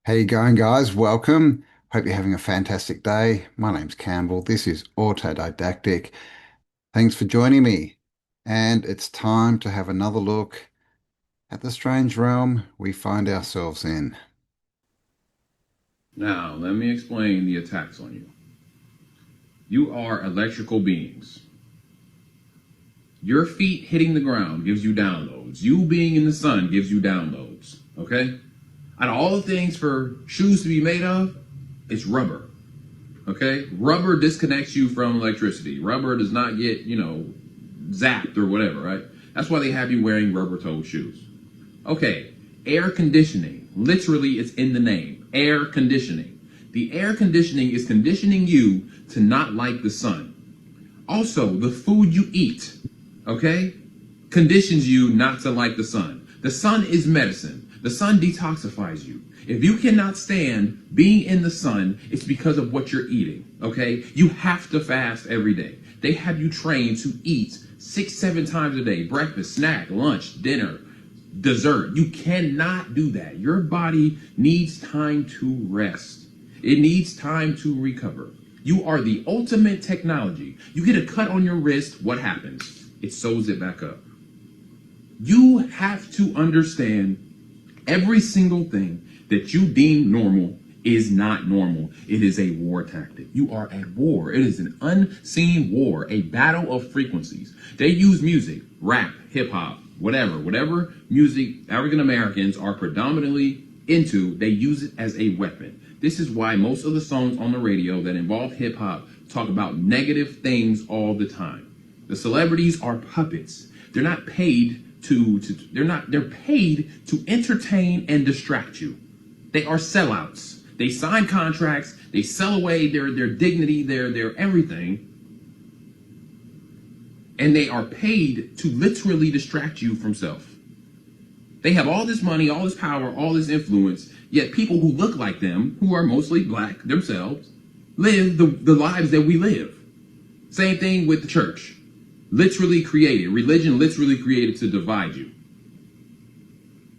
How you going, guys? Welcome. Hope you're having a fantastic day. My name's Campbell. This is Autodidactic. Thanks for joining me. And it's time to have another look at the strange realm we find ourselves in. Now, let me explain the attacks on you. You are electrical beings. Your feet hitting the ground gives you downloads. You being in the sun gives you downloads. Okay? Out of all the things for shoes to be made of, it's rubber. Okay? Rubber disconnects you from electricity. Rubber does not get, zapped or whatever, right? That's why they have you wearing rubber-toed shoes. Okay, air conditioning. Literally, it's in the name. Air conditioning. The air conditioning is conditioning you to not like the sun. Also, the food you eat, okay, conditions you not to like the sun. The sun is medicine. The sun detoxifies you. If you cannot stand being in the sun, it's because of what you're eating, okay? You have to fast every day. They have you trained to eat 6, 7 times a day: breakfast, snack, lunch, dinner, dessert. You cannot do that. Your body needs time to rest. It needs time to recover. You are the ultimate technology. You get a cut on your wrist, what happens? It sews it back up. You have to understand every single thing that you deem normal is not normal. It is a war tactic. You are at war. It is an unseen war, a battle of frequencies. They use music, rap, hip hop, whatever music African Americans are predominantly into, they use it as a weapon. This is why most of the songs on the radio that involve hip hop talk about negative things all the time. The celebrities are puppets. They're not paid they're paid to entertain and distract you. They are sellouts. They sign contracts, they sell away their dignity, their everything, and they are paid to literally distract you from self. They have all this money, all this power, all this influence, yet people who look like them, who are mostly black themselves, live the lives that we live. Same thing with the church. Religion literally created to divide you,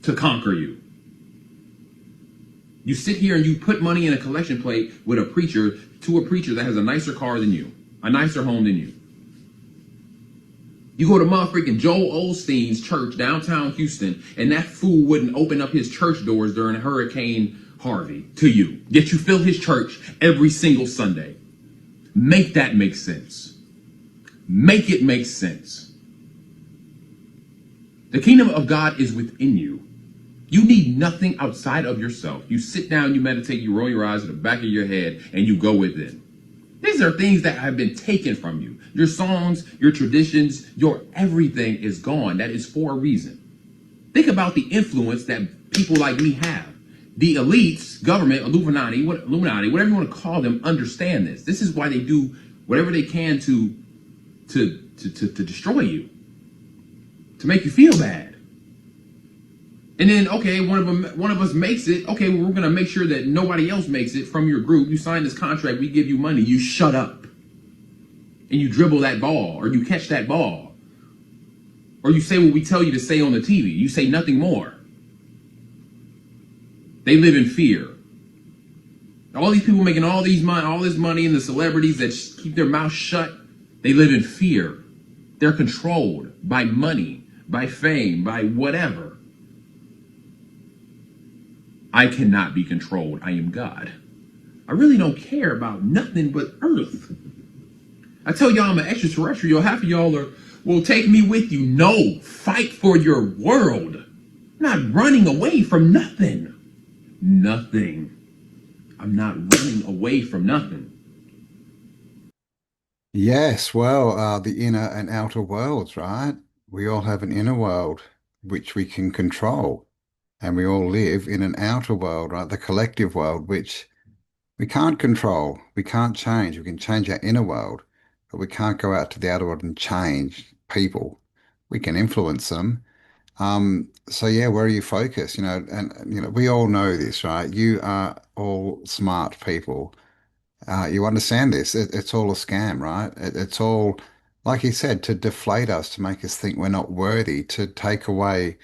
to conquer you. You sit here and you put money in a collection plate with a preacher, to a preacher that has a nicer car than you, a nicer home than you. You go to motherfucking Joel Osteen's church downtown Houston, and that fool wouldn't open up his church doors during Hurricane Harvey to you. Yet you fill his church every single Sunday. Make that make sense. Make it make sense. The kingdom of God is within you. You need nothing outside of yourself. You sit down, you meditate, you roll your eyes to the back of your head, and you go with it. These are things that have been taken from you. Your songs, your traditions, your everything is gone. That is for a reason. Think about the influence that people like me have. The elites, government, Illuminati, whatever you want to call them, understand this. This is why they do whatever they can to destroy you, to make you feel bad. And then, okay, one of us makes it. Okay, well, we're gonna make sure that nobody else makes it from your group. You sign this contract, we give you money. You shut up, and you dribble that ball, or you catch that ball, or you say what we tell you to say on the TV. You say nothing more. They live in fear. All these people making all this money, and the celebrities that keep their mouth shut, they live in fear. They're controlled by money, by fame, by whatever. I cannot be controlled. I am God. I really don't care about nothing but earth. I tell y'all I'm an extraterrestrial. Half of y'all will take me with you. No, fight for your world. I'm not running away from nothing. Nothing. I'm not running away from nothing. Yes, well, the inner and outer worlds, right? We all have an inner world which we can control, and we all live in an outer world, right? The collective world, which we can't control, we can't change. We can change our inner world, but we can't go out to the outer world and change people. We can influence them. So yeah, where are you focused? We all know this, right? You are all smart people. You understand this. It's all a scam, right? It's all, like he said, to deflate us, to make us think we're not worthy, to take away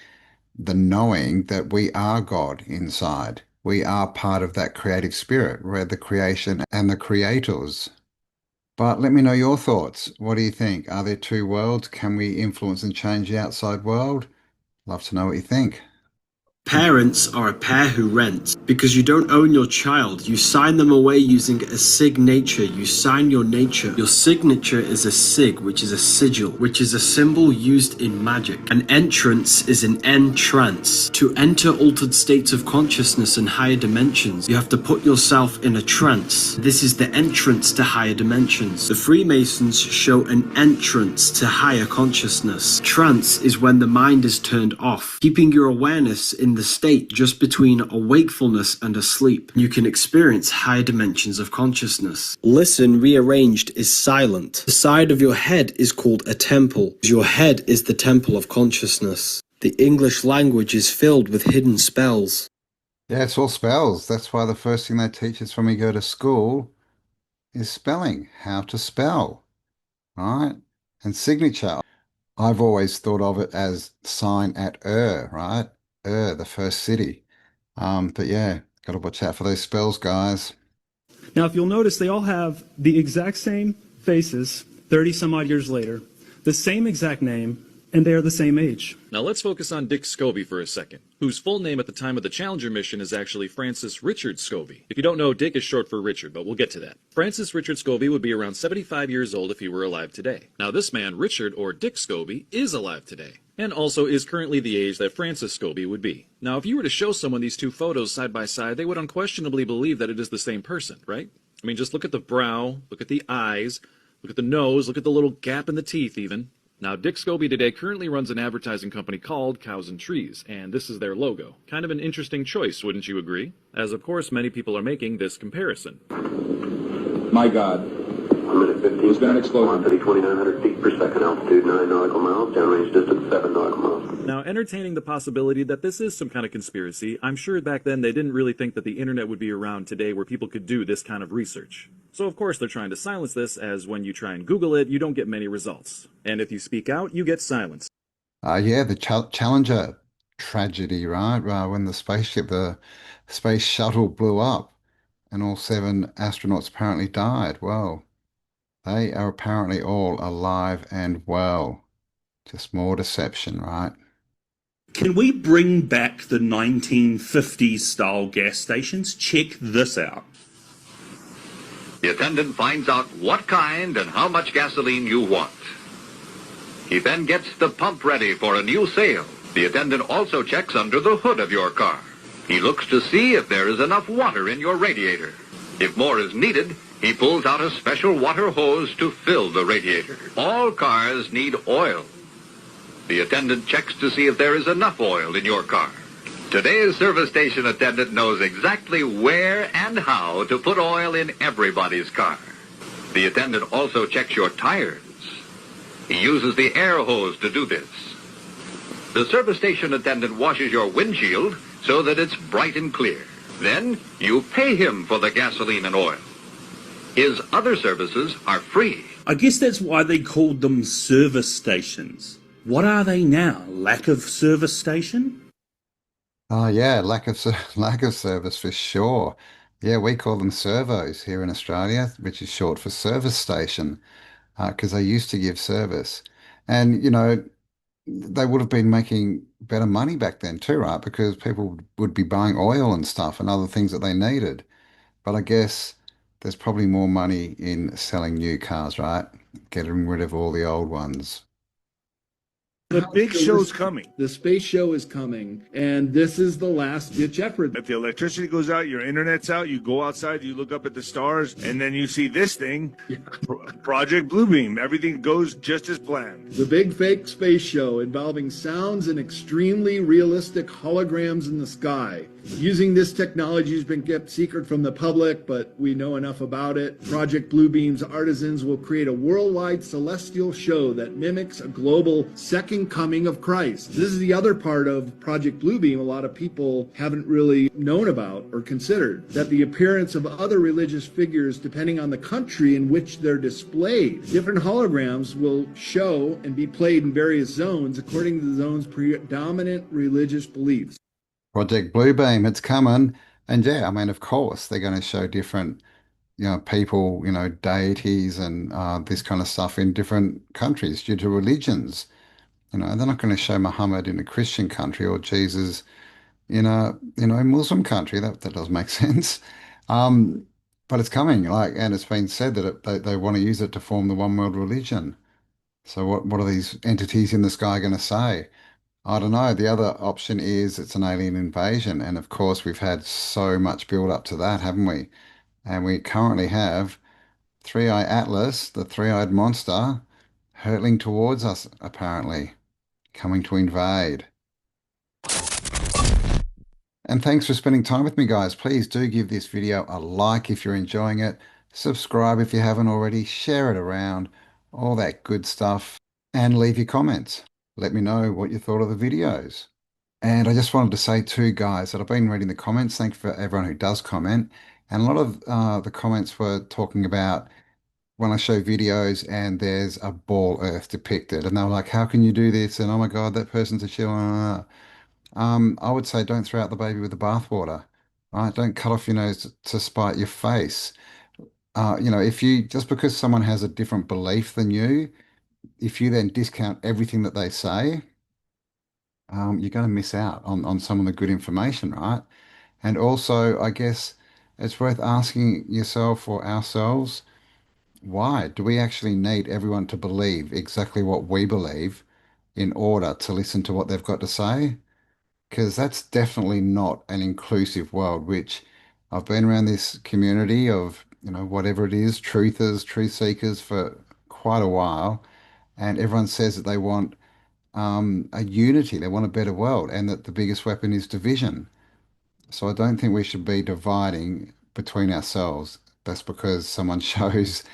the knowing that we are God inside. we are part of that creative spirit. We're the creation and the creators. But let me know your thoughts. What do you think? Are there two worlds? Can we influence and change the outside world? Love to know what you think. Parents are a pair who rent. Because you don't own your child, you sign them away using a signature. You sign your nature. Your signature is a sig, which is a sigil, which is a symbol used in magic. An entrance is an entrance. To enter altered states of consciousness and higher dimensions, you have to put yourself in a trance. This is the entrance to higher dimensions. The Freemasons show an entrance to higher consciousness. Trance is when the mind is turned off, keeping your awareness in the state just between a wakefulness and a sleep. You can experience higher dimensions of consciousness. Listen rearranged is silent. The side of your head is called a temple. Your head is the temple of consciousness. The English language is filled with hidden spells. Yeah, it's all spells. That's why the first thing they teach us when we go to school is spelling, how to spell, right? And signature. I've always thought of it as sign at right? The first city. But yeah, got to watch out for those spells, guys. Now, if you'll notice, they all have the exact same faces 30 some odd years later, the same exact name, and they are the same age. Now let's focus on Dick Scobie for a second, whose full name at the time of the Challenger mission is actually Francis Richard Scobie. If you don't know, Dick is short for Richard, but we'll get to that. Francis Richard Scobie would be around 75 years old if he were alive today. Now this man, Richard or Dick Scobie, is alive today, and also is currently the age that Francis Scobie would be. Now if you were to show someone these two photos side by side, they would unquestionably believe that it is the same person, right? I mean, just look at the brow, look at the eyes, look at the nose, look at the little gap in the teeth even. Now, Dick Scobie today currently runs an advertising company called Cows and Trees, and this is their logo. Kind of an interesting choice, wouldn't you agree? As of course many people are making this comparison. My God. 115. There's been an explosion. 2,900 feet per second, altitude 9 nautical miles, downrange distance 7 nautical miles. Now, entertaining the possibility that this is some kind of conspiracy, I'm sure back then they didn't really think that the internet would be around today where people could do this kind of research. So of course they're trying to silence this, as when you try and Google it, you don't get many results. And if you speak out, you get silence. Yeah, the Challenger tragedy, right? When the space shuttle blew up and all 7 astronauts apparently died. Well, they are apparently all alive and well. Just more deception, right? Can we bring back the 1950s style gas stations? Check this out. The attendant finds out what kind and how much gasoline you want. He then gets the pump ready for a new sale. The attendant also checks under the hood of your car. He looks to see if there is enough water in your radiator. If more is needed, he pulls out a special water hose to fill the radiator. All cars need oil. The attendant checks to see if there is enough oil in your car. Today's service station attendant knows exactly where and how to put oil in everybody's car. The attendant also checks your tires. He uses the air hose to do this. The service station attendant washes your windshield so that it's bright and clear. Then you pay him for the gasoline and oil. His other services are free. I guess that's why they called them service stations. What are they now? Lack of service station? Oh yeah, lack of service for sure. Yeah, we call them servos here in Australia, which is short for service station, because they used to give service. And they would have been making better money back then too, right? Because people would be buying oil and stuff and other things that they needed. But I guess there's probably more money in selling new cars, right? Getting rid of all the old ones. The big show's coming. The space show is coming, and this is the last ditch effort. If the electricity goes out, your internet's out, you go outside, you look up at the stars, and then you see this thing, Project Bluebeam. Everything goes just as planned. The big fake space show involving sounds and extremely realistic holograms in the sky. Using this technology has been kept secret from the public, but we know enough about it. Project Bluebeam's artisans will create a worldwide celestial show that mimics a global second coming of Christ. This is the other part of Project Bluebeam a lot of people haven't really known about or considered, that the appearance of other religious figures, depending on the country in which they're displayed. Different holograms will show and be played in various zones according to the zone's predominant religious beliefs. Project Bluebeam, it's coming. And yeah, I mean, of course, they're going to show different, people, deities and this kind of stuff in different countries due to religions. They're not going to show Muhammad in a Christian country or Jesus in a Muslim country. That does make sense. Um, but it's coming, and it's been said that they want to use it to form the one world religion. So what are these entities in the sky going to say? I don't know. The other option is it's an alien invasion, and of course we've had so much build up to that, haven't we? And we currently have Three-Eye Atlas, the three-eyed monster, hurtling towards us, apparently, coming to invade. And thanks for spending time with me, guys. Please do give this video a like if you're enjoying it. Subscribe if you haven't already. Share it around. All that good stuff. And leave your comments. Let me know what you thought of the videos. And I just wanted to say too, guys, that I've been reading the comments. Thanks for everyone who does comment. And a lot of the comments were talking about when I show videos and there's a ball Earth depicted. And they were like, how can you do this? And oh my God, that person's a chill. I would say don't throw out the baby with the bathwater, right? Don't cut off your nose to spite your face. If you just because someone has a different belief than you, if you then discount everything that they say, you're going to miss out on some of the good information, right? And also, I guess it's worth asking yourself or ourselves, why do we actually need everyone to believe exactly what we believe in order to listen to what they've got to say? Because that's definitely not an inclusive world, which I've been around this community of, whatever it is, truthers, truth seekers for quite a while, and everyone says that they want a unity, they want a better world, and that the biggest weapon is division. So I don't think we should be dividing between ourselves. That's because someone shows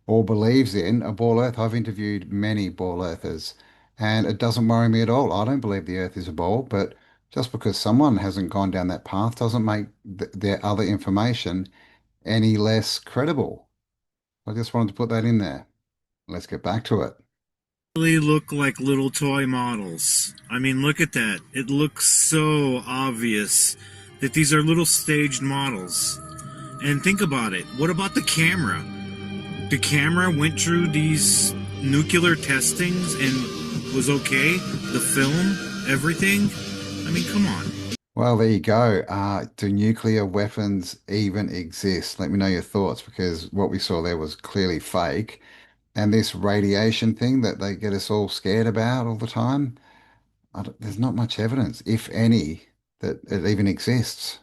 or believes in a ball Earth. I've interviewed many ball Earthers, and it doesn't worry me at all. I don't believe the Earth is a ball, but just because someone hasn't gone down that path doesn't make their other information any less credible. I just wanted to put that in there. Let's get back to it. Really look like little toy models. I mean, look at that. It looks so obvious that these are little staged models. And think about it. What about the camera? The camera went through these nuclear testings and was okay? The film, everything? I mean, come on. Well, there you go. Do nuclear weapons even exist? Let me know your thoughts, because what we saw there was clearly fake. And this radiation thing that they get us all scared about all the time, there's not much evidence, if any, that it even exists.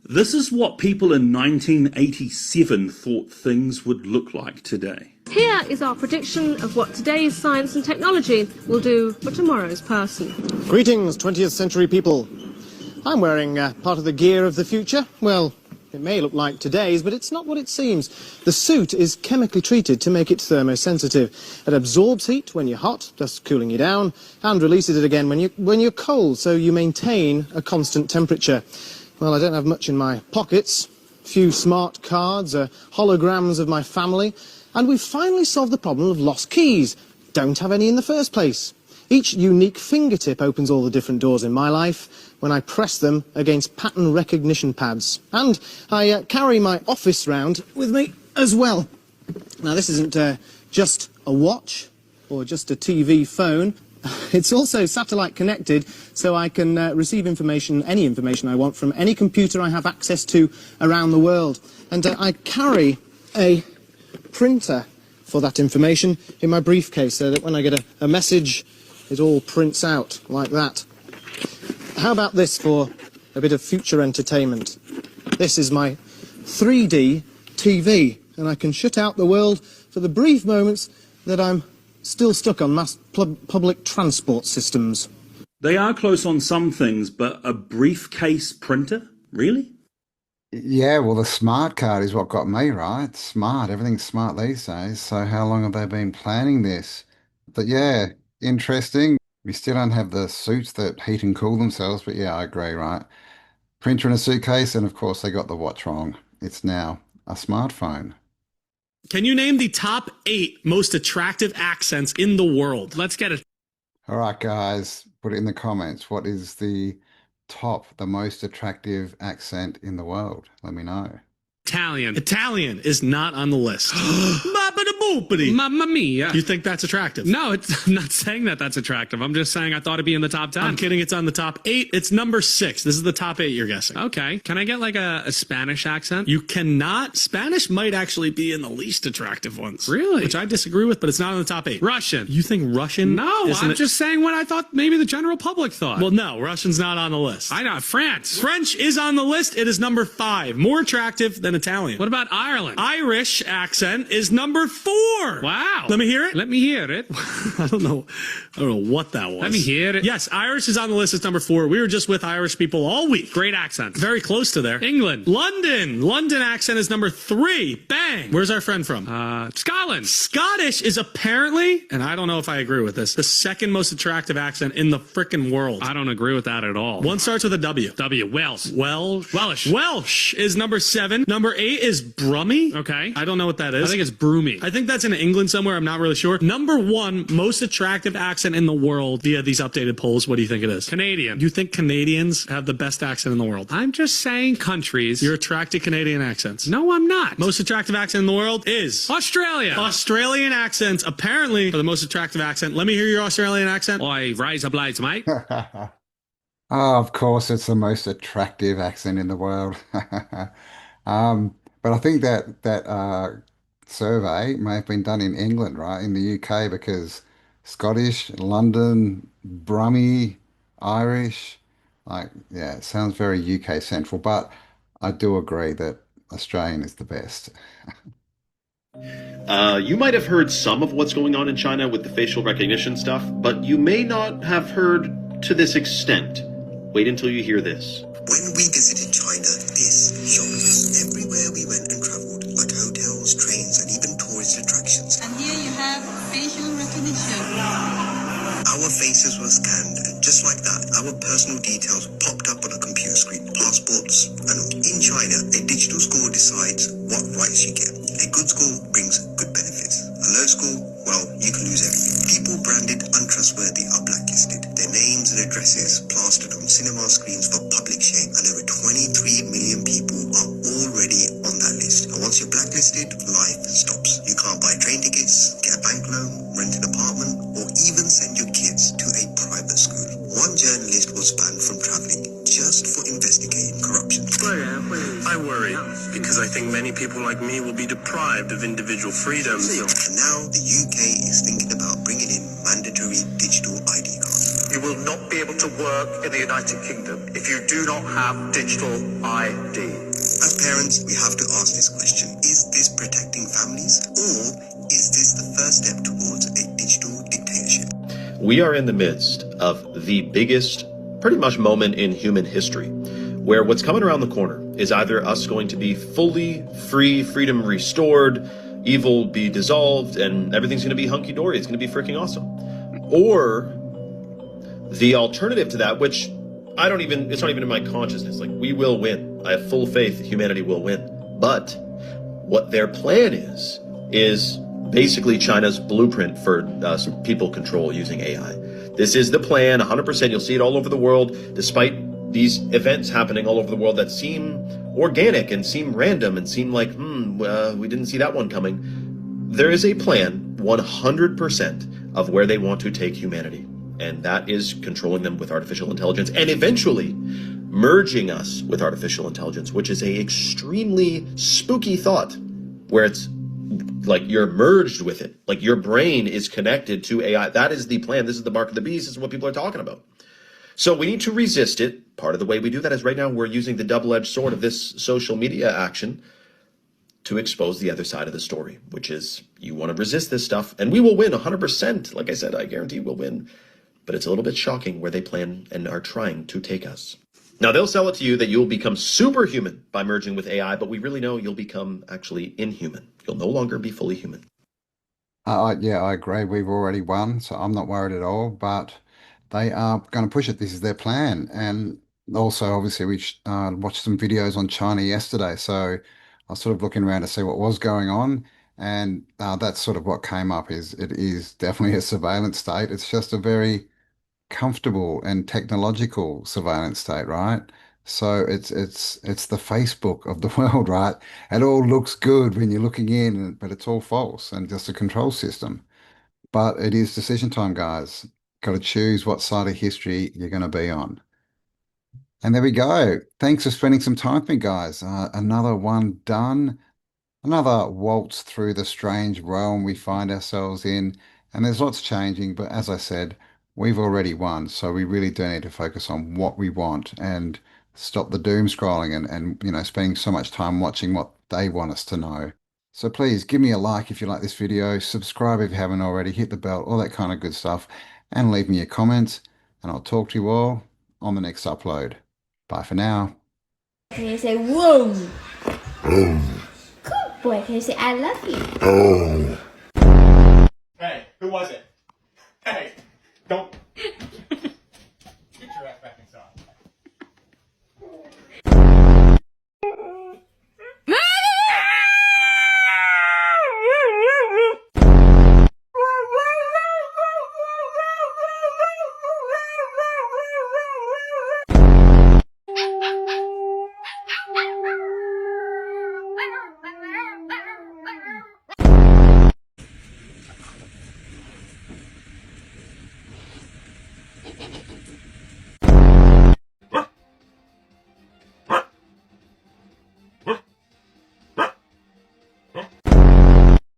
This is what people in 1987 thought things would look like today. Here is our prediction of what today's science and technology will do for tomorrow's person. Greetings, 20th century people. I'm wearing part of the gear of the future. Well, it may look like today's, but it's not what it seems. The suit is chemically treated to make it thermosensitive. It absorbs heat when you're hot, thus cooling you down, and releases it again when you're cold, so you maintain a constant temperature. Well, I don't have much in my pockets. A few smart cards, holograms of my family, and we've finally solved the problem of lost keys. Don't have any in the first place. Each unique fingertip opens all the different doors in my life when I press them against pattern recognition pads. And I carry my office round with me as well. Now, this isn't just a watch or just a TV phone. It's also satellite connected, so I can receive information, any information I want, from any computer I have access to around the world. And I carry a printer for that information in my briefcase, so that when I get a message, it all prints out like that. How about this for a bit of future entertainment? This is my 3D TV, and I can shut out the world for the brief moments that I'm still stuck on mass public transport systems. They are close on some things, but a briefcase printer? Really? Yeah, well, the smart card is what got me, right? Smart. Everything's smart these days. So how long have they been planning this? But yeah, interesting. We still don't have the suits that heat and cool themselves, but yeah, I agree, right? Printer in a suitcase, and of course they got the watch wrong. It's now a smartphone. Can you name the top 8 most attractive accents in the world? Let's get it. All right, guys, put it in the comments. What is the top the most attractive accent in the world? Let me know. Italian. Italian is not on the list. Boopity. Mamma mia. You think that's attractive? No, I'm not saying that that's attractive. I'm just saying I thought it'd be in the top 10. I'm kidding. It's on the top 8. It's number 6. This is the top 8 you're guessing. Okay. Can I get like a Spanish accent? You cannot. Spanish might actually be in the least attractive ones. Really? Which I disagree with, but it's not in the top 8. Russian. You think Russian? No, I'm just saying what I thought maybe the general public thought. Well, no, Russian's not on the list. I know. France. French is on the list. It is number 5. More attractive than Italian. What about Ireland? Irish accent is number 4. Wow. Let me hear it. Let me hear it. I don't know what that was. Let me hear it. Yes, Irish is on the list. It's number 4. We were just with Irish people all week. Great accent. Very close to there. England. London. London accent is number 3. Bang. Where's our friend from? Scotland. Scottish is apparently, and I don't know if I agree with this, the second most attractive accent in the frickin' world. I don't agree with that at all. One starts with a W. W. Welsh. Welsh. Welsh is number 7. Number 8 is Brummy. Okay. I don't know what that is. I think it's Broomy. I think that's in England somewhere. I'm not really sure. Number 1 most attractive accent in the world via these updated polls. What do you think it is? Canadian. You think Canadians have the best accent in the world? I'm just saying countries. You're attracted to Canadian accents. No, I'm not. Most attractive accent in the world is Australia. Australian accents apparently are the most attractive accent. Let me hear your Australian accent. Oi, razor blades, mate. Oh, of course, it's the most attractive accent in the world. But I think that survey may have been done in England, right? In the UK, because Scottish, London, Brummie, Irish, yeah, it sounds very UK central, but I do agree that Australian is the best. You might have heard some of what's going on in China with the facial recognition stuff, but you may not have heard to this extent. Wait until you hear this. When we visited China, this shocked us. Everywhere we went and traveled, like hotels, trains, and even tourist attractions. And here you have facial recognition. Our faces were scanned, and just like that, our personal details popped up on a computer screen, passports. And in China, a digital score decides what rights you get. A good score brings good benefits. A low score, well, you can lose everything. People branded untrustworthy are blacklisted. Their names and addresses plastered on cinema screens for public shame, and over 23 million people are already on that list. And once you're blacklisted, life stops. You can't buy train tickets, get a bank loan, rent an apartment, or even send your kids to a private school. One journalist was banned from traveling just for investigating corruption. I worry because I think many people like me will be deprived of individual freedom. And now the UK is thinking about bringing in mandatory digital ID cards. You will not be able to work in the United Kingdom if you do not have digital ID. As parents, we have to ask this question. Is this protecting families, or is this the first step towards a digital dictatorship? We are in the midst of the biggest, pretty much, moment in human history, where what's coming around the corner is either us going to be fully free, freedom restored, evil be dissolved, and everything's going to be hunky-dory. It's going to be freaking awesome. Or the alternative to that, which it's not even in my consciousness. Like, we will win. I have full faith that humanity will win. But what their plan is basically China's blueprint for some people control using AI. This is the plan, 100%. You'll see it all over the world, despite these events happening all over the world that seem organic and seem random and seem like, we didn't see that one coming. There is a plan, 100%, of where they want to take humanity. And that is controlling them with artificial intelligence and eventually merging us with artificial intelligence, which is a extremely spooky thought, where it's like you're merged with it. Like your brain is connected to AI. That is the plan. This is the mark of the beast. This is what people are talking about. So we need to resist it. Part of the way we do that is right now we're using the double-edged sword of this social media action to expose the other side of the story, which is you want to resist this stuff, and we will win 100%. Like I said, I guarantee we'll win. But it's a little bit shocking where they plan and are trying to take us. Now, they'll sell it to you that you'll become superhuman by merging with AI, but we really know you'll become actually inhuman. You'll no longer be fully human. Yeah, I agree. We've already won, so I'm not worried at all. But they are going to push it. This is their plan. And also, obviously, we watched some videos on China yesterday. So I was sort of looking around to see what was going on. And that's sort of what came up. It is definitely a surveillance state. It's just a very comfortable and technological surveillance state, right? So it's the Facebook of the world, right? It all looks good when you're looking in, but it's all false and just a control system. But it is decision time, guys. Got to choose what side of history you're going to be on. And there we go. Thanks for spending some time with me, guys. Another one done. Another waltz through the strange realm we find ourselves in. And there's lots changing, but as I said, we've already won. So we really do need to focus on what we want and stop the doom scrolling and you know, spending so much time watching what they want us to know. So please give me a like if you like this video, subscribe if you haven't already, hit the bell, all that kind of good stuff, and leave me your comments. And I'll talk to you all on the next upload. Bye for now. Can you say whoa? Good boy. Can you say I love you? Hey, who was it? Hey, don't. Get your ass back inside.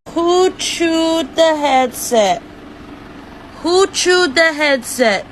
Who chewed the headset? Who chewed the headset?